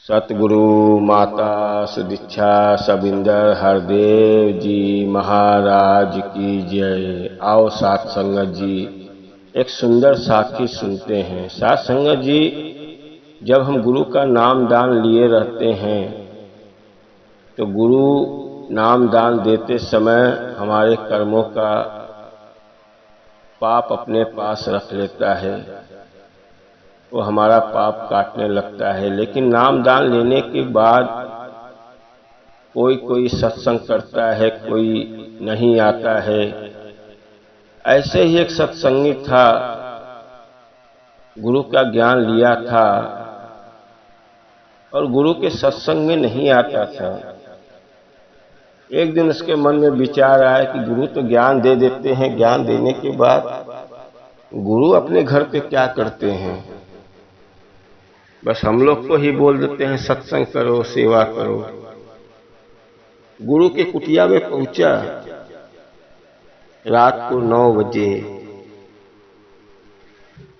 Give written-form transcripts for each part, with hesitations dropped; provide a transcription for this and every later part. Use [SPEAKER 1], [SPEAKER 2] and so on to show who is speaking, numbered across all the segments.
[SPEAKER 1] सतगुरु माता सुदीक्षा सबिंदर हरदेव जी महाराज की जय। आओ साथ संगत जी एक सुंदर साखी सुनते हैं। साथ संगत जी, जब हम गुरु का नाम दान लिए रहते हैं तो गुरु नाम दान देते समय हमारे कर्मों का पाप अपने पास रख लेता है, वो हमारा पाप काटने लगता है। लेकिन नाम दान लेने के बाद कोई कोई सत्संग करता है, कोई नहीं आता है। ऐसे ही एक सत्संगी था, गुरु का ज्ञान लिया था और गुरु के सत्संग में नहीं आता था। एक दिन उसके मन में विचार आया कि गुरु तो ज्ञान दे देते हैं, ज्ञान देने के बाद गुरु अपने घर पे क्या करते हैं, बस हम लोग को ही बोल देते हैं सत्संग करो, सेवा करो। गुरु के कुटिया में पहुंचा रात को 9 बजे,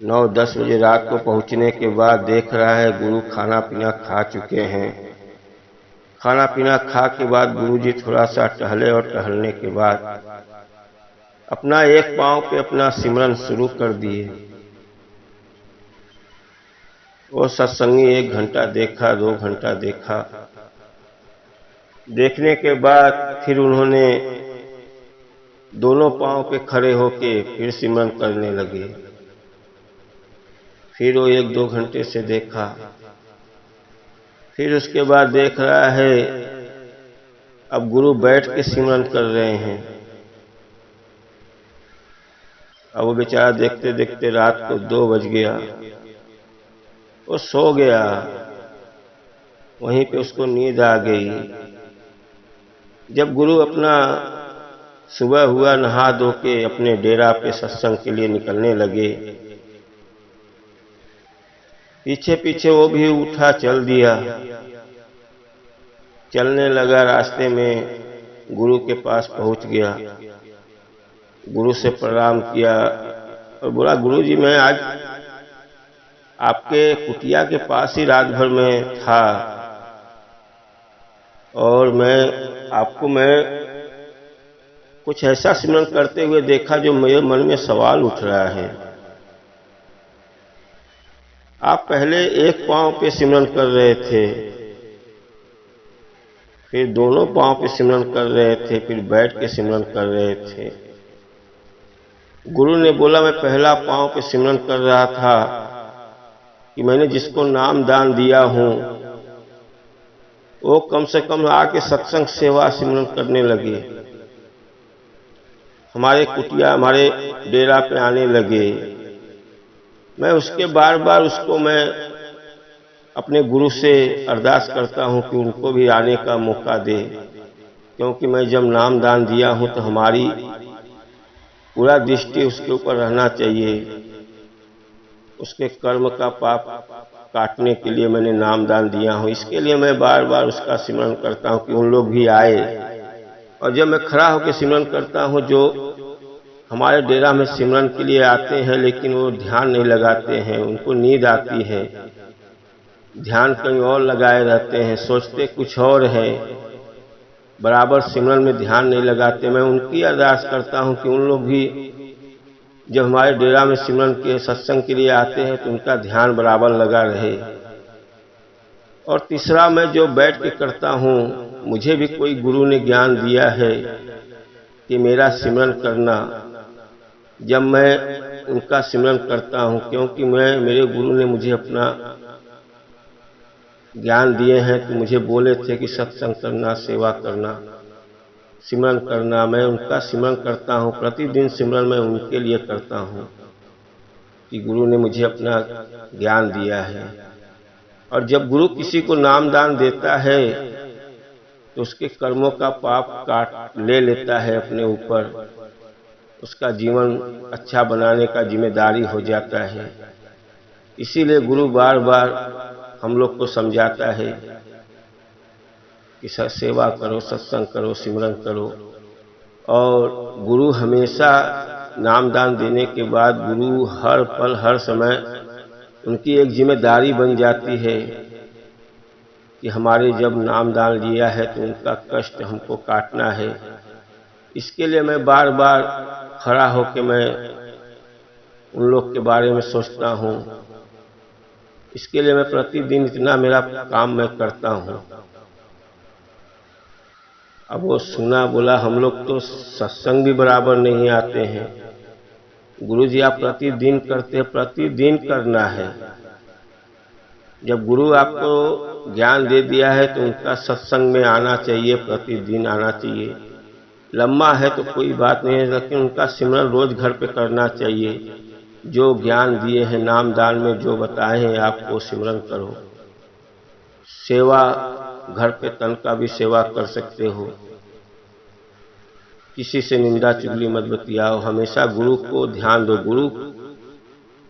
[SPEAKER 1] 9-10 बजे रात को पहुंचने के बाद देख रहा है गुरु खाना पीना खा चुके हैं। खाना पीना खा के बाद गुरु जी थोड़ा सा टहले और टहलने के बाद अपना एक पांव पे अपना सिमरन शुरू कर दिए। वो सत्संगी 1 घंटा देखा, 2 घंटा देखा। देखने के बाद फिर उन्होंने दोनों पांव पे खड़े होके फिर सिमरन करने लगे। फिर वो 1-2 घंटे से देखा। फिर उसके बाद देख रहा है अब गुरु बैठ के सिमरन कर रहे हैं। अब वो बेचारा देखते देखते रात को 2 बज गया, वो सो गया। वहीं पे उसको नींद आ गई। जब गुरु अपना सुबह हुआ नहा धो के अपने डेरा पे सत्संग के लिए निकलने लगे, पीछे पीछे वो भी उठा, चल दिया। चलने लगा, रास्ते में गुरु के पास पहुंच गया। गुरु से प्रणाम किया और बोला, गुरु जी मैं आज आपके कुटिया के पास ही रात भर में था और मैं कुछ ऐसा सिमरन करते हुए देखा जो मेरे मन में सवाल उठ रहा है। आप पहले एक पांव पे सिमरन कर रहे थे, फिर दोनों पांव पे सिमरन कर रहे थे, फिर बैठ के सिमरन कर रहे थे। गुरु ने बोला, मैं पहला पांव पे सिमरन कर रहा था कि मैंने जिसको नाम दान दिया हूं वो कम से कम आके सत्संग सेवा सिमरन करने लगे, हमारे कुटिया हमारे डेरा पे आने लगे। मैं उसके बार बार उसको मैं अपने गुरु से अरदास करता हूं कि उनको भी आने का मौका दे, क्योंकि मैं जब नाम दान दिया हूं तो हमारी पूरा दृष्टि उसके ऊपर रहना चाहिए। उसके कर्म का पाप काटने के लिए मैंने नाम दान दिया हूं, इसके लिए मैं बार बार उसका सिमरन करता हूं कि उन लोग भी आए। और जब मैं खड़ा होकर सिमरन करता हूं, जो हमारे डेरा में सिमरन के लिए आते हैं लेकिन वो ध्यान नहीं लगाते हैं, उनको नींद आती है, ध्यान कहीं और लगाए रहते हैं, सोचते कुछ और है, बराबर सिमरन में ध्यान नहीं लगाते। मैं उनकी अरदास करता हूं कि उन लोग भी जब हमारे डेरा में सिमरन के सत्संग के लिए आते हैं तो उनका ध्यान बराबर लगा रहे। और तीसरा, मैं जो बैठ के करता हूँ, मुझे भी कोई गुरु ने ज्ञान दिया है कि मेरा सिमरन करना, जब मैं उनका सिमरन करता हूँ, क्योंकि मेरे गुरु ने मुझे अपना ज्ञान दिए हैं तो मुझे बोले थे कि सत्संग करना, सेवा करना, सिमरन करना। मैं उनका सिमरन करता हूँ, प्रतिदिन सिमरन मैं उनके लिए करता हूँ कि गुरु ने मुझे अपना ज्ञान दिया है। और जब गुरु किसी को नाम दान देता है तो उसके कर्मों का पाप काट ले लेता है अपने ऊपर, उसका जीवन अच्छा बनाने का जिम्मेदारी हो जाता है। इसीलिए गुरु बार बार हम लोग को समझाता है कि सेवा करो, सत्संग करो, सिमरन करो। और गुरु हमेशा नाम दान देने के बाद गुरु हर पल हर समय उनकी एक जिम्मेदारी बन जाती है कि हमारे जब नाम दान लिया है तो उनका कष्ट हमको काटना है। इसके लिए मैं बार बार खड़ा होकर मैं उन लोग के बारे में सोचता हूँ। इसके लिए मैं प्रतिदिन इतना मेरा काम मैं करता हूँ। अब वो सुना बोला हम लोग तो सत्संग भी बराबर नहीं आते हैं। गुरुजी आप प्रतिदिन करते हैं, प्रतिदिन करना है। जब गुरु आपको ज्ञान दे दिया है तो उनका सत्संग में आना चाहिए, प्रतिदिन आना चाहिए। लम्बा है तो कोई बात नहीं है, लेकिन उनका सिमरन रोज घर पे करना चाहिए। जो ज्ञान दिए हैं नाम दान में जो बताए हैं आपको सिमरन करो। सेवा घर पे तन का भी सेवा कर सकते हो। किसी से निंदा चुगली मत बतियाओ। हमेशा गुरु को ध्यान दो। गुरु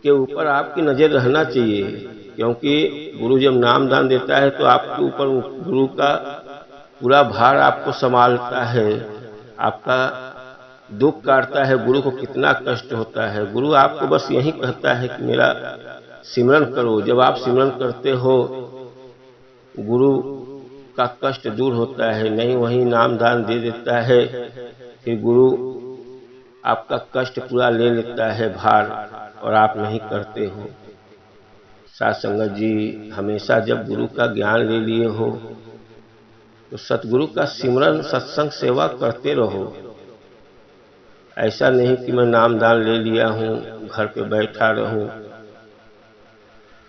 [SPEAKER 1] के ऊपर आपकी नजर रहना चाहिए, क्योंकि गुरु जब नाम दान देता है तो आपके ऊपर गुरु का पूरा भार आपको संभालता है, आपका दुख काटता है। गुरु को कितना कष्ट होता है। गुरु आपको बस यही कहता है कि मेरा सिमरन करो। जब आप सिमरन करते हो गुरु का कष्ट दूर होता है। नहीं वही नाम दान दे देता है, फिर गुरु आपका कष्ट पूरा ले लेता है भार, और आप नहीं करते हो। साथ संगत जी हमेशा जब गुरु का ज्ञान ले लिए हो तो सतगुरु का सिमरन सत्संग सेवा करते रहो। ऐसा नहीं कि मैं नाम दान ले लिया हूँ घर पे बैठा रहूं,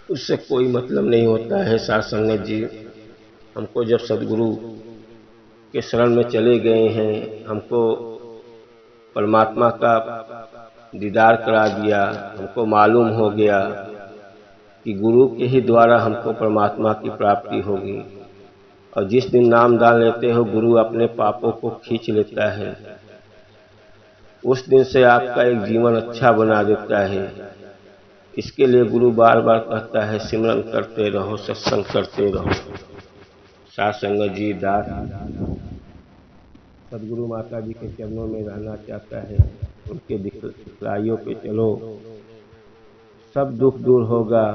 [SPEAKER 1] उससे कोई मतलब नहीं होता है। साथ संगत जी हमको जब सदगुरु के शरण में चले गए हैं, हमको परमात्मा का दीदार करा दिया, हमको मालूम हो गया कि गुरु के ही द्वारा हमको परमात्मा की प्राप्ति होगी। और जिस दिन नाम दान लेते हो गुरु अपने पापों को खींच लेता है। उस दिन से आपका एक जीवन अच्छा बना देता है। इसके लिए गुरु बार बार कहता है सिमरन करते रहो, सत्संग करते रहो। साथ संगत जी दास सदगुरु माता जी के चरणों में रहना चाहता है। उनके दिखलाइयों पे चलो, सब दुख दूर होगा।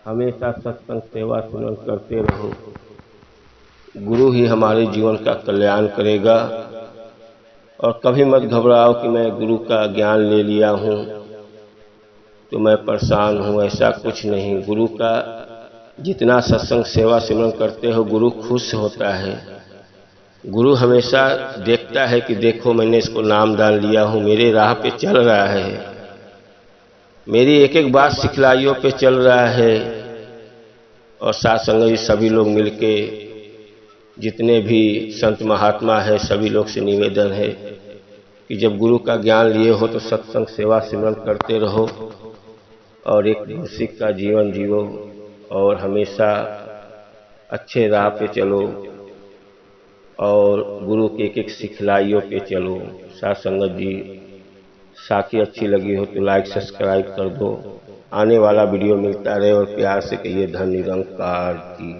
[SPEAKER 1] हमेशा सत्संग सेवा सिमरन करते रहो। गुरु ही हमारे जीवन का कल्याण करेगा। और कभी मत घबराओ कि मैं गुरु का ज्ञान ले लिया हूँ तो मैं परेशान हूँ, ऐसा कुछ नहीं। गुरु का जितना सत्संग सेवा सिमरन करते हो गुरु खुश होता है। गुरु हमेशा देखता है कि देखो मैंने इसको नाम दान लिया हूँ, मेरे राह पे चल रहा है, मेरी एक एक बात सिखलाइयों पे चल रहा है। और साथ संग सभी लोग मिलके जितने भी संत महात्मा है सभी लोग से निवेदन है कि जब गुरु का ज्ञान लिए हो तो सत्संग सेवा सिमरन करते रहो और एक गुरसिक का जीवन जियो और हमेशा अच्छे राह पे चलो और गुरु के एक एक सिखलाइयों पे चलो। साथ संगत जी साखी अच्छी लगी हो तो लाइक सब्सक्राइब कर दो। आने वाला वीडियो मिलता रहे और प्यार से कहिए धन निरंकार की।